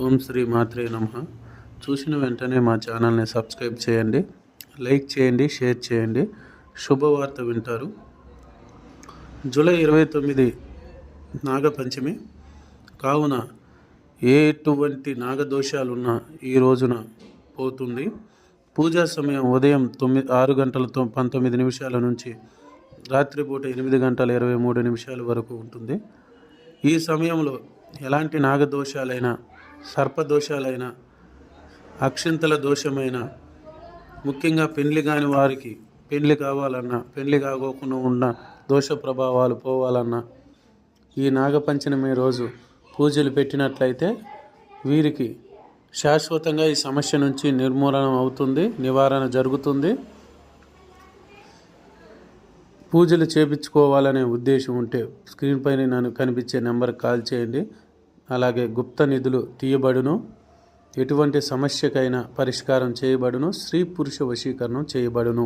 ఓం శ్రీ మాత్రే నమః. చూసిన వెంటనే మా ఛానల్ని సబ్స్క్రైబ్ చేయండి, లైక్ చేయండి, షేర్ చేయండి. శుభవార్త వింటారు. జూలై 29 నాగపంచమి కావున ఎటువంటి నాగదోషాలున్నా ఈ రోజున పోతుంది. పూజా సమయం ఉదయం 6 గంటల 19 నిమిషాల నుంచి రాత్రిపూట 8 గంటల 23 నిమిషాల వరకు ఉంటుంది. ఈ సమయంలో ఎలాంటి నాగదోషాలైనా, సర్పదోషాలైన, అక్షింతల దోషమైన, ముఖ్యంగా పెళ్లి కాని వారికి పెళ్లి కావాలన్నా, పెళ్లి కాకోకుండా ఉన్న దోష ప్రభావాలు పోవాలన్నా ఈ నాగపంచమి రోజు పూజలు పెట్టినట్లయితే వీరికి శాశ్వతంగా ఈ సమస్య నుంచి నిర్మూలన అవుతుంది, నివారణ జరుగుతుంది. పూజలు చేపించుకోవాలనే ఉద్దేశం ఉంటే స్క్రీన్ పైన నన్ను కనిపించే నెంబర్కి కాల్ చేయండి. అలాగే గుప్త నిధులు తీయబడును, ఎటువంటి సమస్యకైనా పరిష్కారం చేయబడును, స్త్రీ పురుష వశీకరణం చేయబడును.